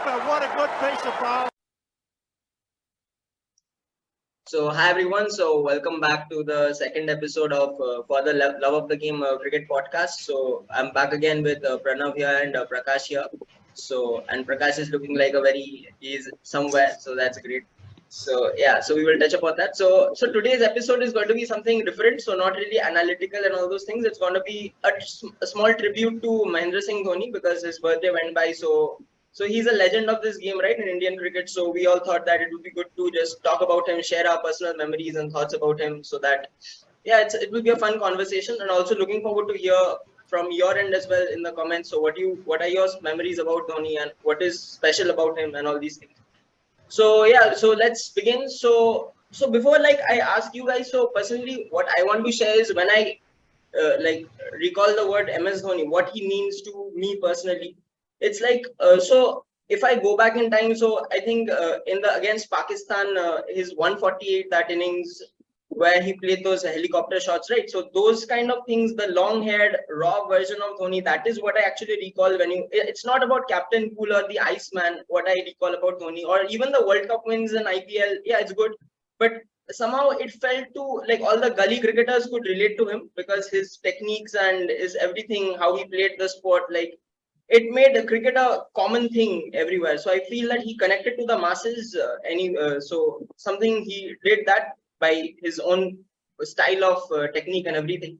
and what a good piece of bowling. So hi everyone. So welcome back to the second episode of For the Love of the Game cricket podcast. So I'm back again with Pranav here and Prakash here. So and Prakash is looking like he's somewhere. So that's great. So yeah, so we will touch upon that. So today's episode is going to be something different. So not really analytical and all those things. It's going to be a small tribute to Mahendra Singh Dhoni because his birthday went by. So he's a legend of this game, right, in Indian cricket. So we all thought that it would be good to just talk about him, share our personal memories and thoughts about him, so that it will be a fun conversation. And also looking forward to hear from your end as well in the comments. So what are your memories about Dhoni and what is special about him and all these things. So yeah, so let's begin. So before I ask you guys, so personally, what I want to share is when I recall the word MS Dhoni, what he means to me personally. It's so if I go back in time, so I think in the against Pakistan, his 148 that innings where he played those helicopter shots, right? So those kind of things, the long-haired raw version of Dhoni, that is what I actually recall when you. It's not about Captain Cool or the Iceman. What I recall about Dhoni, or even the World Cup wins in IPL. Yeah, it's good, but somehow it felt to like all the gully cricketers could relate to him because his techniques and his everything, how he played the sport, like it made cricket a common thing everywhere. So I feel that he connected to the masses. So something he did that by his own style of technique and everything.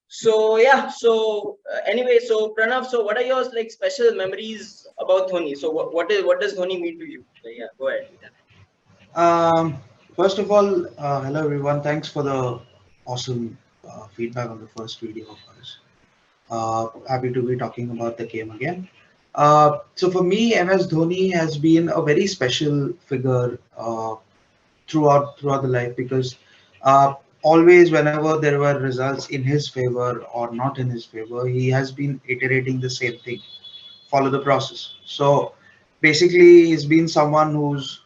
So yeah, so anyway, so Pranav, so what are your like special memories about Dhoni? So what does Dhoni mean to you? So, yeah, go ahead. Um, First of all, hello everyone. Thanks for the awesome feedback on the first video of ours. Happy to be talking about the game again. So for me, MS Dhoni has been a very special figure throughout the life because always whenever there were results in his favor or not in his favor, he has been iterating the same thing, follow the process. So basically, he's been someone who's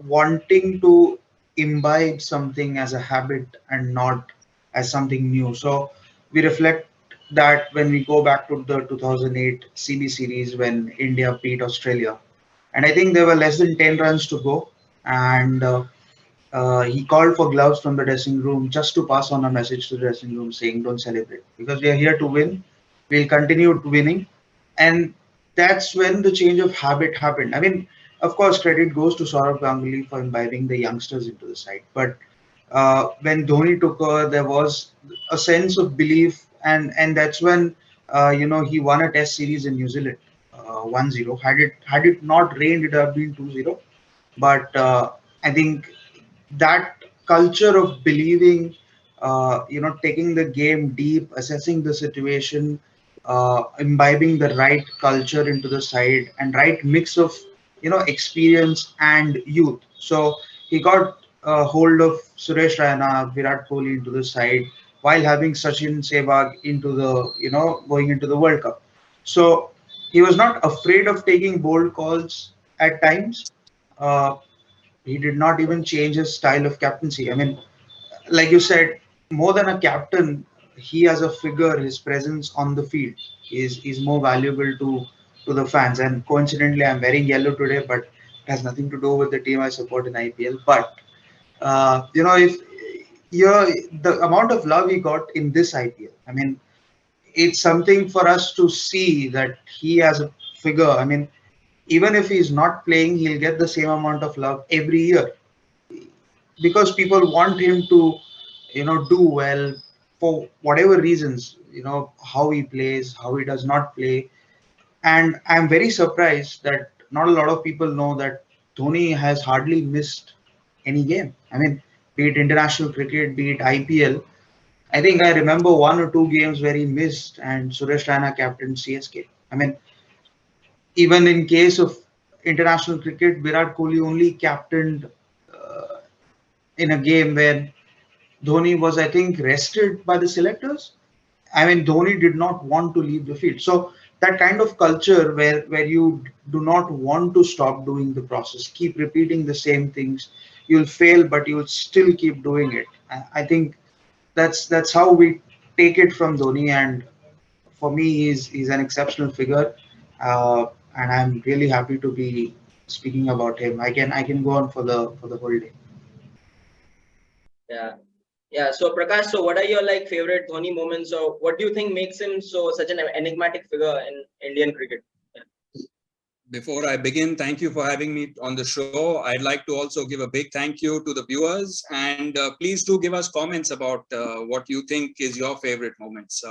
wanting to imbibe something as a habit and not as something new. So we reflect that when we go back to the 2008 CB series when India beat Australia. And I think there were less than 10 runs to go. And he called for gloves from the dressing room just to pass on a message to the dressing room saying, don't celebrate because we are here to win. We'll continue winning. And that's when the change of habit happened. I mean, of course, credit goes to Saurav Ganguly for imbibing the youngsters into the side. But when Dhoni took over, there was a sense of belief, and that's when he won a Test series in New Zealand, 1-0. Had it not rained, it would have been 2-0. But I think that culture of believing, taking the game deep, assessing the situation, imbibing the right culture into the side and right mix of, experience and youth. So he got a hold of Suresh Raina, Virat Kohli into the side while having Sachin Sehwag into the, going into the World Cup. So he was not afraid of taking bold calls at times. Uh, he did not even change his style of captaincy. I mean, like you said, more than a captain, he as a figure, his presence on the field is more valuable to the fans. And coincidentally, I'm wearing yellow today, but it has nothing to do with the team I support in IPL. But if the amount of love he got in this IPL, I mean, it's something for us to see that he as a figure. I mean, even if he's not playing, he'll get the same amount of love every year because people want him to, do well for whatever reasons, how he plays, how he does not play. And I'm very surprised that not a lot of people know that Dhoni has hardly missed any game. I mean, be it international cricket, be it IPL. I think I remember one or two games where he missed and Suresh Raina captained CSK. I mean, even in case of international cricket, Virat Kohli only captained uh, in a game where Dhoni was, I think, rested by the selectors. I mean, Dhoni did not want to leave the field. So that kind of culture where you do not want to stop doing the process, keep repeating the same things, you'll fail, but you'll still keep doing it. I think that's how we take it from Dhoni. And for me, he's an exceptional figure. Uh, and I'm really happy to be speaking about him. I can go on for the whole day. Yeah. Yeah. So Prakash, so what are your like favorite Dhoni moments, or what do you think makes him so such an enigmatic figure in Indian cricket? Before I begin, thank you for having me on the show. I'd like to also give a big thank you to the viewers, and please do give us comments about what you think is your favorite moments.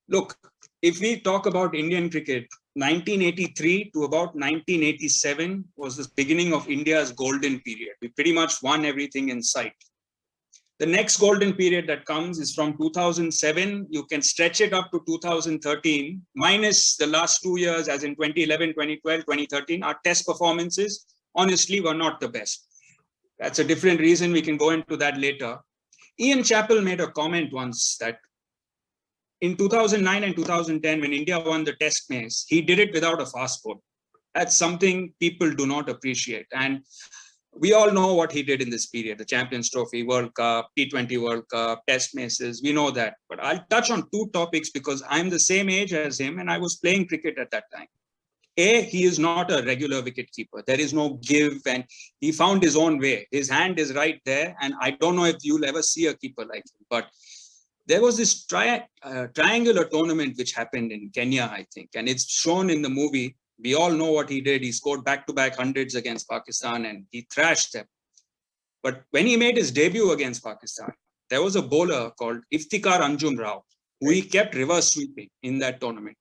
Look, if we talk about Indian cricket, 1983 to about 1987 was the beginning of India's golden period. We pretty much won everything in sight. The next golden period that comes is from 2007. You can stretch it up to 2013, minus the last 2 years, as in 2011, 2012, 2013. Our test performances, honestly, were not the best. That's a different reason. We can go into that later. Ian Chappell made a comment once that in 2009 and 2010, when India won the test match, he did it without a fast bowler. That's something people do not appreciate. And we all know what he did in this period, the Champions Trophy, World Cup, T20 World Cup, test matches. We know that. But I'll touch on two topics because I'm the same age as him and I was playing cricket at that time. A, he is not a regular wicket keeper. There is no give, and he found his own way. His hand is right there. And I don't know if you'll ever see a keeper like him. But there was this triangular tournament which happened in Kenya, I think. And it's shown in the movie. We all know what he did. He scored back-to-back hundreds against Pakistan and he thrashed them. But when he made his debut against Pakistan, there was a bowler called Iftikhar Anjum Rao, who he kept reverse sweeping in that tournament.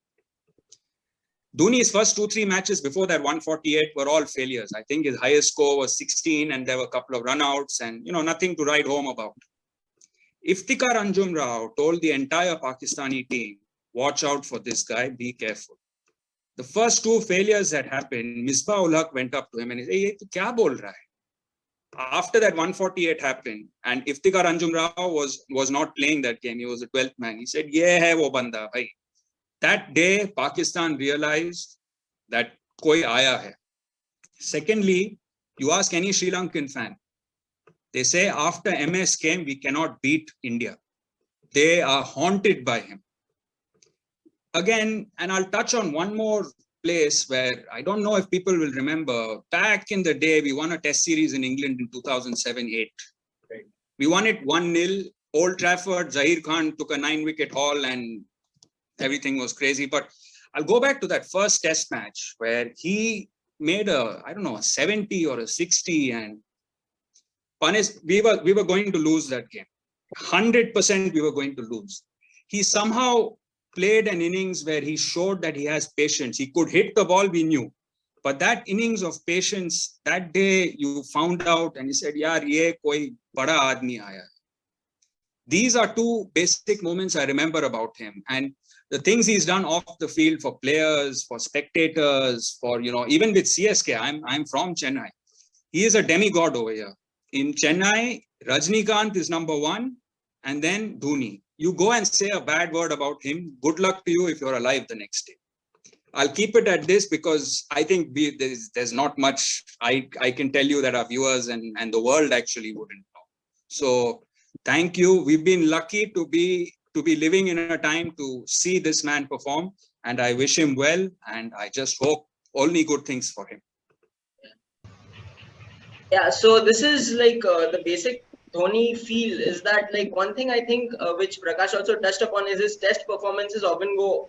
Dhoni's first 2-3 matches before that 148 were all failures. I think his highest score was 16 and there were a couple of runouts and, nothing to write home about. Iftikhar Anjum Rao told the entire Pakistani team, watch out for this guy, be careful. The first 2 failures that happened, Misbah-ul Haq went up to him and he said, "Ye tu kya bol raha hai?" After that 148 happened, and Iftikhar Anjum Rao was not playing that game, he was the 12th man. He said, "Ye hai wo banda, bhai." That day, Pakistan realized that koi aaya hai. Secondly, you ask any Sri Lankan fan, they say after MS came, we cannot beat India. They are haunted by him. Again, and I'll touch on one more place where I don't know if people will remember. Back in the day, we won a test series in England in 2007-8. Right. We won it 1-0. Old Trafford, Zahir Khan took a 9-wicket haul and everything was crazy. But I'll go back to that first test match where he made a 70 or a 60 and we were going to lose that game. 100% we were going to lose. He somehow played an innings where he showed that he has patience. He could hit the ball, we knew. But that innings of patience, that day you found out and he said, "Yaar, ye koi bada aadmi aaya." These are 2 basic moments I remember about him. And the things he's done off the field for players, for spectators, for, even with CSK, I'm from Chennai. He is a demigod over here. In Chennai, Rajnikant is number 1 and then Dhoni. You go and say a bad word about him, good luck to you if you're alive the next day. I'll keep it at this because I think there's not much I can tell you that our viewers and the world actually wouldn't know. So thank you. We've been lucky to be living in a time to see this man perform, and I wish him well, and I just hope only good things for him. Yeah, so this is like the basic Dhoni feel is that like one thing I think which Prakash also touched upon is his test performances often go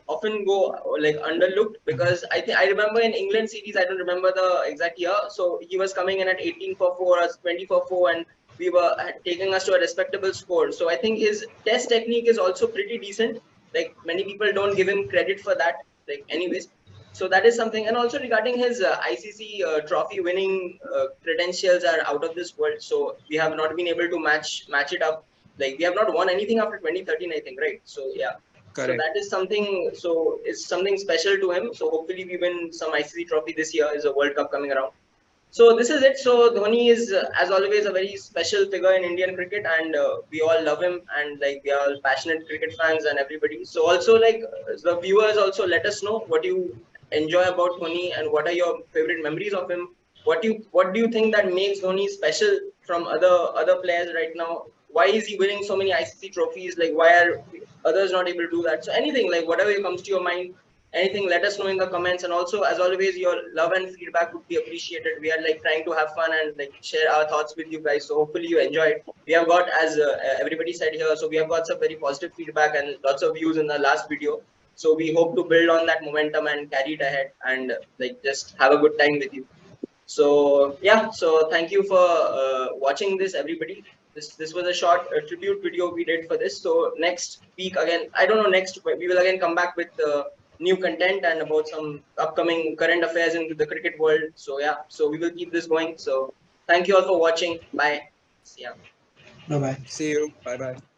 like underlooked, because I remember in England series, I don't remember the exact year, so he was coming in at 18 for 4 or 20 for 4 and we were taking us to a respectable score. So I think his test technique is also pretty decent. Like many people don't give him credit for that. Like anyways. So that is something, and also regarding his ICC trophy winning credentials are out of this world. So we have not been able to match it up. Like we have not won anything after 2013, I think, right? So yeah. Correct. So that is something. So it's something special to him. So hopefully we win some ICC trophy this year. Is a World Cup coming around. So this is it. So Dhoni is, as always, a very special figure in Indian cricket, and we all love him, and like we are all passionate cricket fans and everybody. So also like the viewers also let us know what you enjoy about Dhoni and what are your favorite memories of him. What do you think that makes Dhoni special from other players right now? Why is he winning so many ICC trophies? Like why are others not able to do that? So anything like whatever comes to your mind, anything, let us know in the comments. And also, as always, your love and feedback would be appreciated. We are like trying to have fun and like share our thoughts with you guys. So hopefully you enjoyed. We have got, as everybody said here, so we have got some very positive feedback and lots of views in the last video. So we hope to build on that momentum and carry it ahead and like just have a good time with you. So yeah, so thank you for watching this, everybody. This was a short tribute video we did for this. So next week again, I don't know, next we will again come back with new content and about some upcoming current affairs into the cricket world. So yeah, so we will keep this going. So thank you all for watching. Bye. See ya. Bye bye. See you. Bye bye.